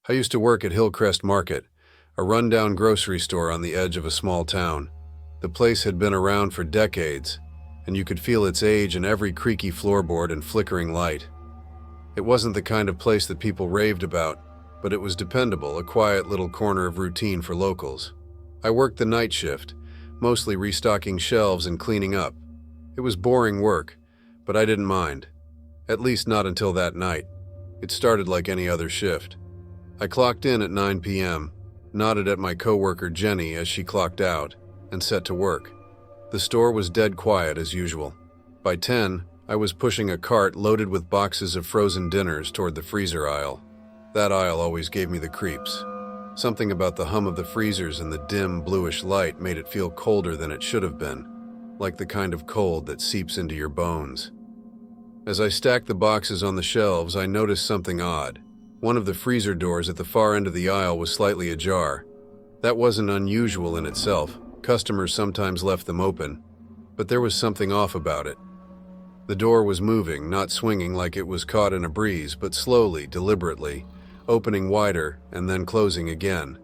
I used to work at Hillcrest Market, a rundown grocery store on the edge of a small town. The place had been around for decades, and you could feel its age in every creaky floorboard and flickering light. It wasn't the kind of place that people raved about, but it was dependable, a quiet little corner of routine for locals. I worked the night shift, mostly restocking shelves and cleaning up. It was boring work, but I didn't mind. At least not until that night. It started like any other shift. I clocked in at 9 p.m., nodded at my coworker Jenny as she clocked out, and set to work. The store was dead quiet as usual. By 10, I was pushing a cart loaded with boxes of frozen dinners toward the freezer aisle. That aisle always gave me the creeps. Something about the hum of the freezers and the dim, bluish light made it feel colder than it should have been, like the kind of cold that seeps into your bones. As I stacked the boxes on the shelves, I noticed something odd. One of the freezer doors at the far end of the aisle was slightly ajar. That wasn't unusual in itself. Customers sometimes left them open, but there was something off about it. The door was moving, not swinging like it was caught in a breeze, but slowly, deliberately, opening wider and then closing again.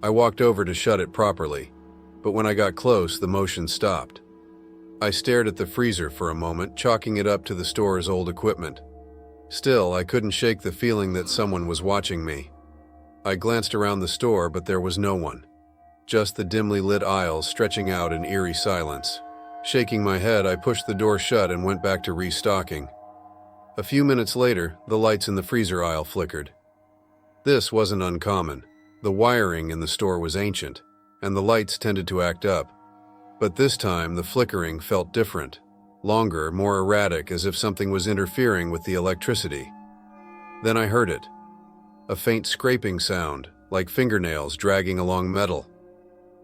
I walked over to shut it properly, but when I got close, the motion stopped. I stared at the freezer for a moment, chalking it up to the store's old equipment. Still, I couldn't shake the feeling that someone was watching me. I glanced around the store, but there was no one. Just the dimly lit aisles stretching out in eerie silence. Shaking my head, I pushed the door shut and went back to restocking. A few minutes later, the lights in the freezer aisle flickered. This wasn't uncommon. The wiring in the store was ancient, and the lights tended to act up. But this time, the flickering felt different. Longer, more erratic, as if something was interfering with the electricity. Then I heard it. A faint scraping sound, like fingernails dragging along metal.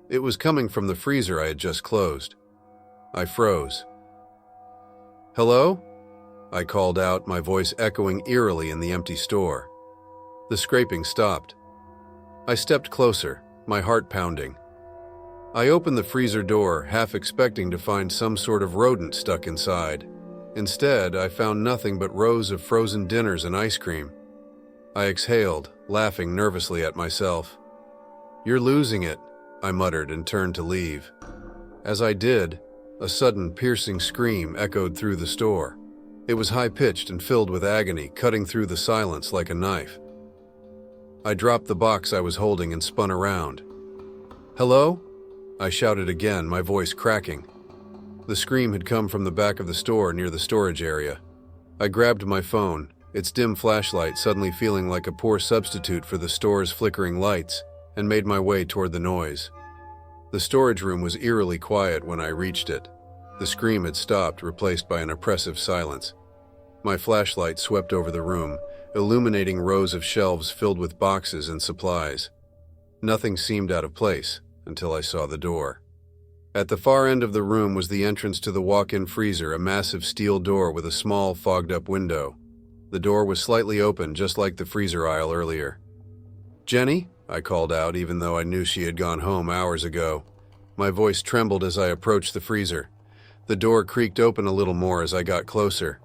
It was coming from the freezer I had just closed. I froze. "Hello?" I called out, my voice echoing eerily in the empty store. The scraping stopped. I stepped closer, my heart pounding. I opened the freezer door, half expecting to find some sort of rodent stuck inside. Instead, I found nothing but rows of frozen dinners and ice cream. I exhaled, laughing nervously at myself. "You're losing it," I muttered and turned to leave. As I did, a sudden piercing scream echoed through the store. It was high-pitched and filled with agony, cutting through the silence like a knife. I dropped the box I was holding and spun around. "Hello?" I shouted again, my voice cracking. The scream had come from the back of the store near the storage area. I grabbed my phone, its dim flashlight suddenly feeling like a poor substitute for the store's flickering lights, and made my way toward the noise. The storage room was eerily quiet when I reached it. The scream had stopped, replaced by an oppressive silence. My flashlight swept over the room, illuminating rows of shelves filled with boxes and supplies. Nothing seemed out of place until I saw the door. At the far end of the room was the entrance to the walk-in freezer, a massive steel door with a small, fogged-up window. The door was slightly open, just like the freezer aisle earlier. "Jenny?" I called out, even though I knew she had gone home hours ago. My voice trembled as I approached the freezer. The door creaked open a little more as I got closer.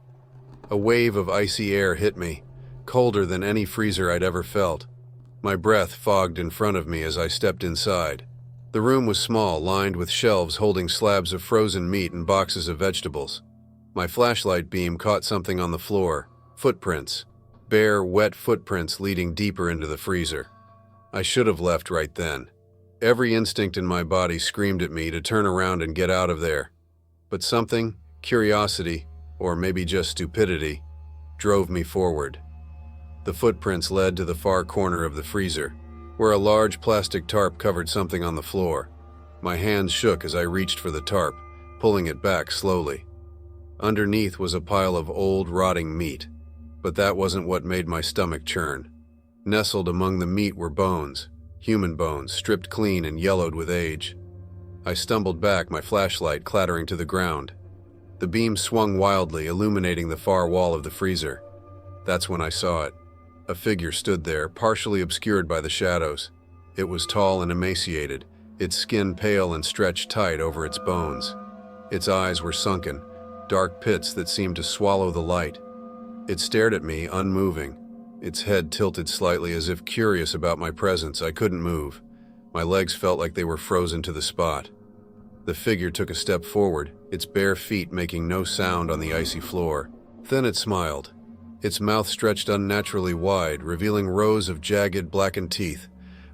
A wave of icy air hit me, colder than any freezer I'd ever felt. My breath fogged in front of me as I stepped inside. The room was small, lined with shelves holding slabs of frozen meat and boxes of vegetables. My flashlight beam caught something on the floor. Footprints. Bare, wet footprints leading deeper into the freezer. I should have left right then. Every instinct in my body screamed at me to turn around and get out of there. But something, curiosity, or maybe just stupidity, drove me forward. The footprints led to the far corner of the freezer, where a large plastic tarp covered something on the floor. My hands shook as I reached for the tarp, pulling it back slowly. Underneath was a pile of old, rotting meat, but that wasn't what made my stomach churn. Nestled among the meat were bones, human bones, stripped clean and yellowed with age. I stumbled back, my flashlight clattering to the ground. The beam swung wildly, illuminating the far wall of the freezer. That's when I saw it. A figure stood there, partially obscured by the shadows. It was tall and emaciated, its skin pale and stretched tight over its bones. Its eyes were sunken, dark pits that seemed to swallow the light. It stared at me, unmoving. its head tilted slightly as if curious about my presence. I couldn't move. My legs felt like they were frozen to the spot. The figure took a step forward, its bare feet making no sound on the icy floor. Then it smiled. Its mouth stretched unnaturally wide, revealing rows of jagged, blackened teeth.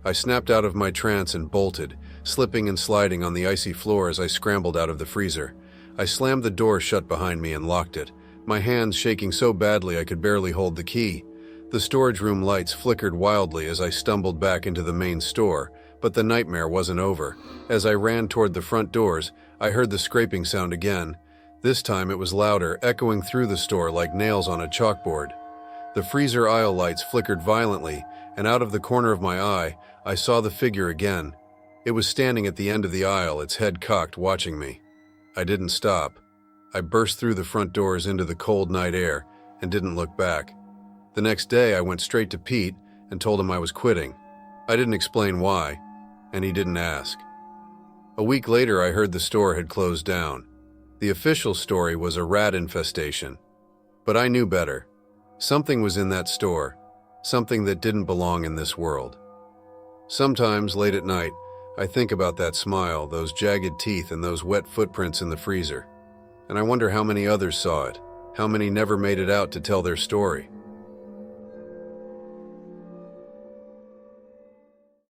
I snapped out of my trance and bolted, slipping and sliding on the icy floor as I scrambled out of the freezer. I slammed the door shut behind me and locked it, my hands shaking so badly I could barely hold the key. The storage room lights flickered wildly as I stumbled back into the main store, but the nightmare wasn't over. As I ran toward the front doors, I heard the scraping sound again. This time it was louder, echoing through the store like nails on a chalkboard. The freezer aisle lights flickered violently, and out of the corner of my eye, I saw the figure again. It was standing at the end of the aisle, its head cocked, watching me. I didn't stop. I burst through the front doors into the cold night air and didn't look back. The next day, I went straight to Pete and told him I was quitting. I didn't explain why, and he didn't ask. A week later, I heard the store had closed down. The official story was a rat infestation. But I knew better. Something was in that store, something that didn't belong in this world. Sometimes, late at night, I think about that smile, those jagged teeth, and those wet footprints in the freezer. And I wonder how many others saw it, how many never made it out to tell their story.